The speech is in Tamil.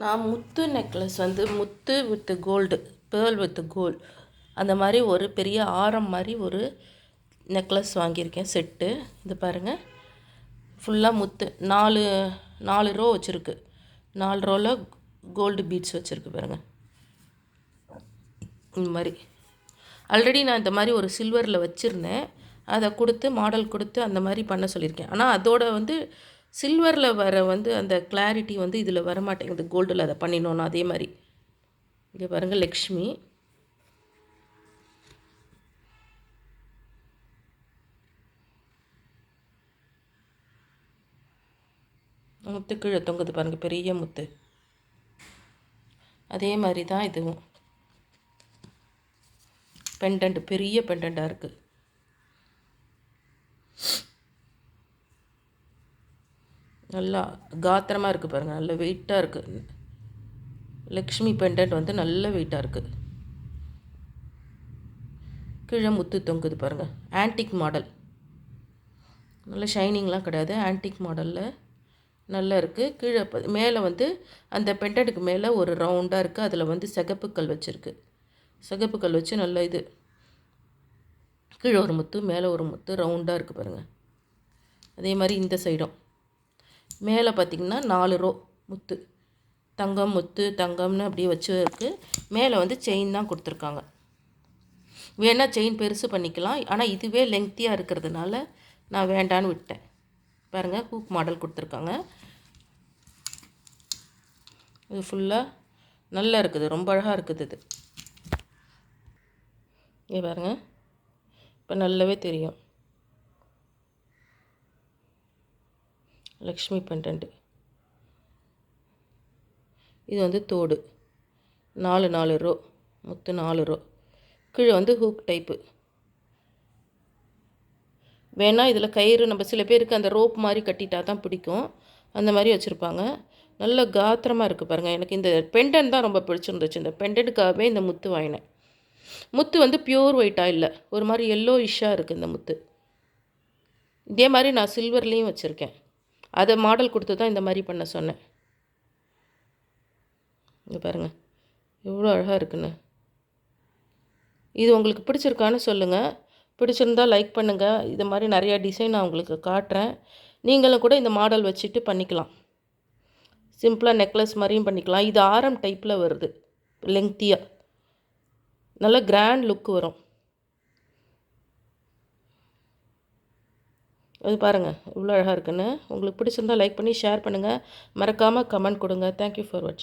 நான் முத்து நெக்லஸ் வந்து முத்து with gold, pearl with gold அந்த மாதிரி ஒரு பெரிய ஆரம் மாதிரி ஒரு நெக்லஸ் வாங்கியிருக்கேன் செட்டு. இது பாருங்கள், ஃபுல்லாக முத்து 4 ரோ வச்சுருக்கு. 4 ரோவில் கோல்டு பீட்ஸ் வச்சுருக்கு பாருங்கள். இந்த மாதிரி ஆல்ரெடி நான் இந்த மாதிரி ஒரு சில்வரில் வச்சுருந்தேன். அதை கொடுத்து மாடல் கொடுத்து அந்த மாதிரி பண்ண சொல்லியிருக்கேன். ஆனால் அதோட வந்து சில்வரில் வர வந்து அந்த கிளாரிட்டி வந்து இதில் வரமாட்டேங்குது. கோல்டில் அதை பண்ணினோன்னா அதே மாதிரி. இங்கே பாருங்கள், லக்ஷ்மி முத்து கீழே தொங்குது பாருங்கள், பெரிய முத்து. அதே மாதிரி தான் இதுவும் பெண்டன்ட், பெரிய பெண்டண்ட்டாக இருக்குது. நல்லா காத்திரமாக இருக்குது பாருங்கள், நல்ல வெயிட்டாக இருக்குது. லக்ஷ்மி பெண்டன்ட் வந்து நல்ல வெயிட்டாக இருக்குது. கீழே முத்து தொங்குது பாருங்கள். ஆன்டிக் மாடல், நல்ல ஷைனிங்லாம் கிடையாது, ஆன்டிக் மாடலில் நல்லா இருக்குது. கீழே மேலே வந்து அந்த பெண்டன்ட்டுக்கு மேலே ஒரு ரவுண்டாக இருக்குது. அதில் வந்து சிகப்புக்கல் வச்சுருக்கு. சிகப்புக்கல் வச்சு நல்ல இது கீழே ஒரு முத்து மேலே ஒரு முத்து ரவுண்டாக இருக்குது பாருங்கள். அதே மாதிரி இந்த சைடும் மேலே பார்த்திங்கன்னா 4 ரோ முத்து, தங்கம் முத்து தங்கம்னு அப்படியே வச்சு இருக்குது. மேலே வந்து செயின் தான் கொடுத்துருக்காங்க. வேணால் செயின் பெருசு பண்ணிக்கலாம், ஆனால் இதுவே லெங்க்த்தியாக இருக்கிறதுனால நான் வேண்டான்னு விட்டேன். பாருங்கள், ஹூக் மாடல் கொடுத்துருக்காங்க. இது ஃபுல்லாக நல்லா இருக்குது, ரொம்ப அழகாக இருக்குது. இது இங்கே பாருங்கள், இப்போ நல்லாவே தெரியும். லக்ஷ்மி பெண்டன்ட்டு. இது வந்து தோடு 4 ரோ முத்து, 4 ரோ. கீழே வந்து ஹூக் டைப்பு. வேணால் இதில் கயிறு, நம்ம சில பேருக்கு அந்த ரோப் மாதிரி கட்டிட்டா தான் பிடிக்கும், அந்த மாதிரி வச்சுருப்பாங்க. நல்ல காத்திரமாக இருக்குது பாருங்கள். எனக்கு இந்த பெண்டன்ட் தான் ரொம்ப பிடிச்சிருந்துச்சு. இந்த பெண்டன்ட்டுக்காகவே இந்த முத்து வாங்கினேன். முத்து வந்து பியூர் ஒயிட்டாக இல்லை, ஒரு மாதிரி எல்லோ இஷ்ஷாக இருக்குது இந்த முத்து. இதே மாதிரி நான் சில்வர்லேயும் வச்சுருக்கேன். அதை மாடல் கொடுத்து தான் இந்த மாதிரி பண்ண சொன்னேன். இங்கே பாருங்கள் எவ்வளோ அழகாக இருக்குன்னு. இது உங்களுக்கு பிடிச்சிருக்கான்னு சொல்லுங்கள். பிடிச்சிருந்தால் லைக் பண்ணுங்கள். இது மாதிரி நிறையா டிசைன் நான் உங்களுக்கு காட்டுறேன். நீங்களும் கூட இந்த மாடல் வச்சுட்டு பண்ணிக்கலாம். சிம்பிளாக நெக்லஸ் மாதிரியும் பண்ணிக்கலாம். இது ஆரம் டைப்பில் வருது, லெங்க்த்தியாக நல்ல கிராண்ட் லுக் வரும். அது பாருங்கள் இவ்வளோ அழகாக இருக்குன்னு. உங்களுக்கு பிடிச்சிருந்தால் லைக் பண்ணி ஷேர் பண்ணுங்கள். மறக்காமல் கமெண்ட் கொடுங்க. தேங்க்யூ ஃபார் வாட்சிங்.